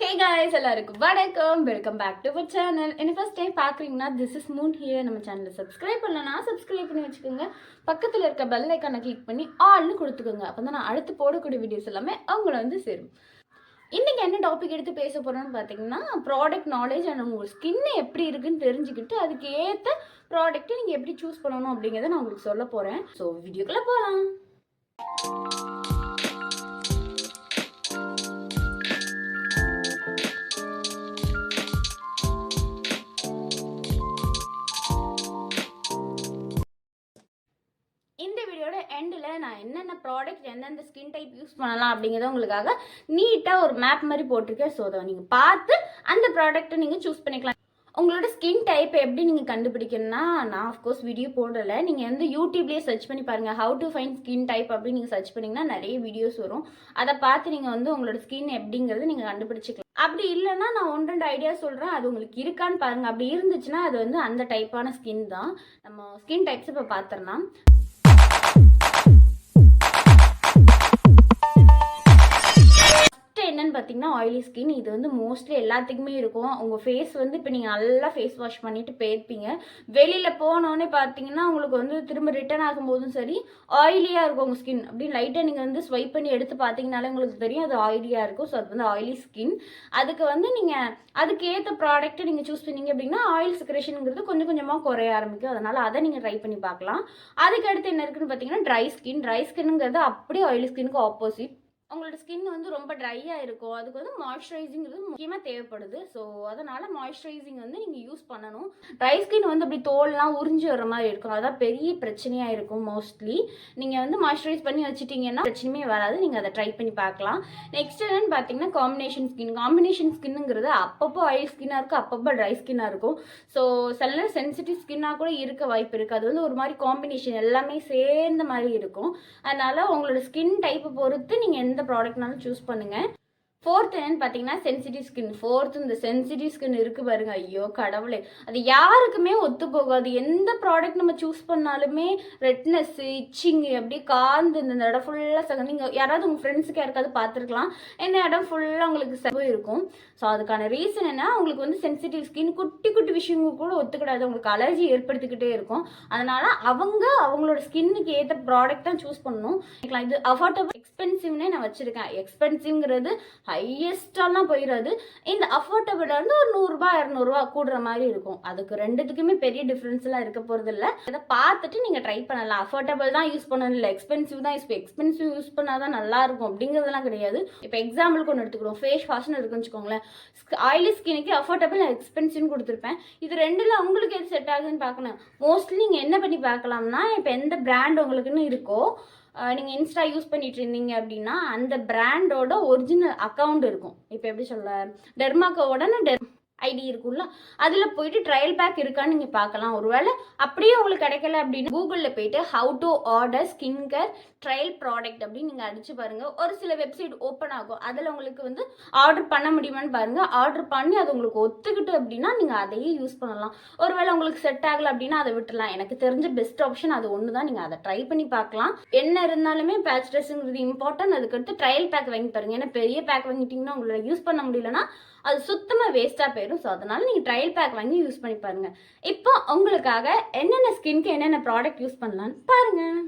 Hey guys, எல்லாருக்கும் வணக்கம். Welcome back to our channel. என்ன ஃபர்ஸ்ட் டைம் பார்க்குறீங்கன்னா திஸ் இஸ் மூன் ஹியர். நம்ம சேனலை சப்ஸ்கிரைப் பண்ணலன்னா சப்ஸ்கிரைப் பண்ணி வச்சுக்கோங்க. பக்கத்தில் இருக்க பெல் ஐக்கானை கிளிக் பண்ணி ஆல்னு கொடுத்துக்கோங்க. அப்போ தான் நான் அடுத்து போடக்கூடிய வீடியோஸ் எல்லாமே அவங்கள வந்து சேரும். இன்றைக்கி என்ன டாபிக் எடுத்து பேச போகிறோன்னு பார்த்தீங்கன்னா ப்ராடக்ட் நாலேஜ் அண்ட் உங்கள் ஸ்கின் எப்படி இருக்குன்னு தெரிஞ்சுக்கிட்டு அதுக்கு ஏற்ற ப்ராடக்ட்டை நீங்கள் எப்படி சூஸ் பண்ணணும் அப்படிங்கிறத நான் உங்களுக்கு சொல்ல போகிறேன். ஸோ வீடியோக்குள்ளே போகலாம். இந்த வீடியோட எண்டில் நான் என்னென்ன ப்ராடக்ட் எந்தெந்த ஸ்கின் டைப் யூஸ் பண்ணலாம் அப்படிங்கிறத உங்களுக்காக நீட்டாக ஒரு மேப் மாதிரி போட்டிருக்கேன். ஸோ அதை நீங்கள் பார்த்து அந்த ப்ராடக்ட்டை நீங்கள் சூஸ் பண்ணிக்கலாம். உங்களோட ஸ்கின் டைப் எப்படி நீங்கள் கண்டுபிடிக்கணும்னா, நான் ஆஃப்கோர்ஸ் வீடியோ போடலை. நீங்கள் வந்து யூடியூப்லேயே சர்ச் பண்ணி பாருங்கள். How to find skin type அப்படின்னு நீங்கள் சர்ச் பண்ணிங்கன்னா நிறைய வீடியோஸ் வரும். அதை பார்த்து நீங்கள் வந்து உங்களோட ஸ்கின் எப்படிங்கிறது நீங்கள் கண்டுபிடிச்சிக்கலாம். அப்படி இல்லைன்னா நான் 1-2 ஐடியா சொல்கிறேன், அது உங்களுக்கு இருக்கான்னு பாருங்கள். அப்படி இருந்துச்சுன்னா அது வந்து அந்த டைப்பான ஸ்கின் தான். நம்ம ஸ்கின் டைப்ஸ் இப்போ பார்த்துடலாம். என்னன்னு பார்த்தீங்கன்னா ஆயிலி ஸ்கின். இது வந்து மோஸ்ட்லி எல்லாத்துக்குமே இருக்கும். உங்கள் ஃபேஸ் வந்து இப்போ நீங்கள் நல்லா ஃபேஸ் வாஷ் பண்ணிட்டு போயிருப்பீங்க. வெளியில் போனோடனே பார்த்தீங்கன்னா உங்களுக்கு வந்து திரும்ப ரிட்டர்ன் ஆகும்போதும் சரி ஆயிலியாக இருக்கும் உங்கள் ஸ்கின். அப்படி லைட்டாக நீங்கள் வந்து ஸ்வைப் பண்ணி எடுத்து பார்த்தீங்கனாலே உங்களுக்கு தெரியும் அது ஆயிலியாக இருக்கும். ஸோ அது வந்து ஆயிலி ஸ்கின். அதுக்கு வந்து நீங்கள் அதுக்கு ஏற்ற ப்ராடக்ட்டை நீங்கள் சூஸ் பண்ணீங்க அப்படின்னா ஆயில் செக்ரேஷனுங்கிறது கொஞ்சம் கொஞ்சமாக குறைய ஆரம்பிக்கும். அதனால் அதை நீங்கள் ட்ரை பண்ணி பார்க்கலாம். அதுக்கு அடுத்து என்ன இருக்குன்னு பார்த்தீங்கன்னா ட்ரை ஸ்கின். ட்ரை ஸ்கின்னுங்கிறது அப்படியே ஆயிலி ஸ்கின்னுக்கு ஆப்போசிட். உங்களோட ஸ்கின் வந்து ரொம்ப ட்ரையாக இருக்கும். அதுக்கு வந்து மாய்ஸ்சரைசிங்கிறது முக்கியமாக தேவைப்படுது. ஸோ அதனால் மாய்ஸ்சரைசிங் வந்து நீங்கள் யூஸ் பண்ணணும். ட்ரை ஸ்கின் வந்து அப்படி தோல்லாம் உறிஞ்சி வர மாதிரி இருக்கும். அதான் பெரிய பிரச்சனையாக இருக்கும். மோஸ்ட்லி நீங்கள் வந்து மாய்ஸ்சரைஸ் பண்ணி வச்சுட்டிங்கன்னா பிரச்சனையே வராது. நீங்கள் அதை ட்ரை பண்ணி பார்க்கலாம். நெக்ஸ்ட் என்னன்னு பார்த்தீங்கன்னா காம்பினேஷன் ஸ்கின். காம்பினேஷன் ஸ்கின்னுங்கிறது அப்பப்போ ஆயில் ஸ்கின்னாக இருக்கும், அப்பப்போ ட்ரை ஸ்கின்னாக இருக்கும். ஸோ சில சென்சிட்டிவ் ஸ்கின்னாக கூட இருக்க வாய்ப்பு இருக்குது. அது வந்து ஒரு மாதிரி காம்பினேஷன் எல்லாமே சேர்ந்த மாதிரி இருக்கும். அதனால் உங்களோட ஸ்கின் டைப்பை பொறுத்து நீங்கள் எந்த ப்ராடக்ட்னாலும் சூஸ் பண்ணுங்கள். ஃபோர்த் என்னன்னு பார்த்தீங்கன்னா சென்சிட்டிவ் ஸ்கின். ஃபோர்த்து இந்த சென்சிட்டிவ் ஸ்கின் இருக்குது பாருங்க, ஐயோ கடவுளே, அது யாருக்குமே ஒத்து போகாது. எந்த ப்ராடக்ட் நம்ம சூஸ் பண்ணாலுமே ரெட்னஸ், இச்சிங், அப்படியே காந்து இந்த இடம் ஃபுல்லாக நீங்கள் யாராவது உங்கள் ஃப்ரெண்ட்ஸுக்கு யாருக்காவது பார்த்துருக்கலாம். என்ன இடம் ஃபுல்லாக உங்களுக்கு செலவு இருக்கும். ஸோ அதுக்கான ரீசன் என்ன, உங்களுக்கு வந்து சென்சிட்டிவ் ஸ்கின் குட்டி குட்டி விஷயங்கள் கூட ஒத்துக்கிடாது. உங்களுக்கு அலர்ஜி ஏற்படுத்திக்கிட்டே இருக்கும். அதனால் அவங்களோட ஸ்கின்னுக்கு ஏற்ற ப்ராடக்ட் தான் சூஸ் பண்ணணும். இது அஃபோர்டபுள் எக்ஸ்பென்சிவ்னே நான் வச்சுருக்கேன். எக்ஸ்பென்சிவ்ங்கிறது ஹையஸ்டாலாம் போயிடாது. இந்த அஃபோர்டபுளாக இருந்து ஒரு 100-200 கூடுற மாதிரி இருக்கும். அதுக்கு ரெண்டுத்துக்குமே பெரிய டிஃப்ரென்ஸ்லாம் இருக்க போகிறது இல்லை. இதை பார்த்துட்டு நீங்கள் ட்ரை பண்ணலாம். அஃபோர்டபுள் தான் யூஸ் பண்ணணும், இல்லை எக்ஸ்பென்சிவ் தான் எக்ஸ்பென்சிவ் யூஸ் பண்ணால் தான் நல்லாயிருக்கும் அப்படிங்கிறதுலாம் கிடையாது. இப்போ எக்ஸாம்பிளுக்கு ஒன்று எடுத்துக்கிறோம். ஃபேஸ் வாஷ்னு இருக்குன்னு வச்சுக்கோங்களேன். ஆயிலி ஸ்கினுக்கு அஃபோர்டபுள் எக்ஸ்பென்சிவ்னு கொடுத்துருப்பேன். இது ரெண்டில் உங்களுக்கு எது செட் ஆகுதுன்னு பார்க்கணும். மோஸ்ட்லி நீங்கள் என்ன பண்ணி பார்க்கலாம்னா, இப்போ எந்த பிராண்ட் உங்களுக்குன்னு இருக்கோ, நீங்கள் இன்ஸ்டா யூஸ் பண்ணிட்டு இருந்தீங்க அப்படின்னா அந்த பிராண்டோட ஒரிஜினல் அக்கௌண்ட் இருக்கும். இப்போ எப்படி சொல்ல, டெர்மாக்கோட ஐடி இருக்கும்ல, அதில் போயிட்டு ட்ரையல் பேக் இருக்கான்னு நீங்கள் பார்க்கலாம். ஒருவேளை அப்படியே உங்களுக்கு கிடைக்கல அப்படின்னு கூகுளில் போயிட்டு how to order skin care trial product அப்படின்னு நீங்கள் அடிச்சு பாருங்கள். ஒரு சில வெப்சைட் ஓப்பன் ஆகும். அதில் உங்களுக்கு வந்து ஆர்டர் பண்ண முடியுமான்னு பாருங்கள். ஆர்டர் பண்ணி அது உங்களுக்கு ஒத்துக்கிட்டு அப்படின்னா நீங்கள் அதையே யூஸ் பண்ணலாம். ஒருவேளை உங்களுக்கு செட் ஆகலை அப்படின்னா அதை விட்டுலாம். எனக்கு தெரிஞ்ச பெஸ்ட் ஆப்ஷன் அது ஒன்று தான். நீங்கள் அதை ட்ரை பண்ணி பார்க்கலாம். என்ன இருந்தாலுமே பேட்ச் ட்ரெஸ்ஸுங்கிறது இம்பார்ட்டன்ட். அதுக்கடுத்து ட்ரையல் பேக் வாங்கி பாருங்கள். ஏன்னா பெரிய பேக் வாங்கிட்டிங்கன்னா உங்களை யூஸ் பண்ண முடியலன்னா அது சுத்தமாக வேஸ்ட்டாக போயிடும். ஸோ அதனால் நீங்கள் ட்ரையல் பேக் வாங்கி யூஸ் பண்ணி பாருங்கள். இப்போ உங்களுக்காக என்னென்ன ஸ்கின்க்கு என்னென்ன ப்ராடக்ட் யூஸ் பண்ணலான்னு பாருங்கள்.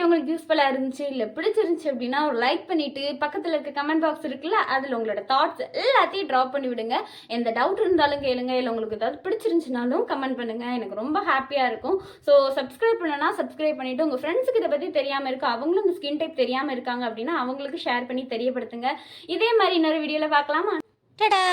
வீடியோ உங்களுக்கு யூஸ்ஃபுல்லாக இருந்துச்சு இல்லை பிடிச்சிருந்துச்சு அப்படின்னா ஒரு லைக் பண்ணிவிட்டு பக்கத்தில் இருக்க கமெண்ட் பாக்ஸ் இருக்குல்ல அதில் உங்களோட தாட்ஸ் எல்லாத்தையும் ட்ராப் பண்ணி விடுங்க. எந்த டவுட் இருந்தாலும் கேளுங்க, இல்லை உங்களுக்கு ஏதாவது பிடிச்சிருந்துச்சுனாலும் கமெண்ட் பண்ணுங்கள். எனக்கு ரொம்ப ஹாப்பியாக இருக்கும். ஸோ சப்ஸ்கிரைப் பண்ணனா சப்ஸ்கிரைப் பண்ணிவிட்டு உங்கள் ஃப்ரெண்ட்ஸுக்கு இதை பற்றி தெரியாமல் இருக்கு, அவங்களும் இந்த ஸ்கின் டைப் தெரியாமல் இருக்காங்க அப்படின்னா அவங்களுக்கு ஷேர் பண்ணி தெரியப்படுத்துங்க. இதே மாதிரி இன்னொரு வீடியோவில் பார்க்கலாமா? டடா.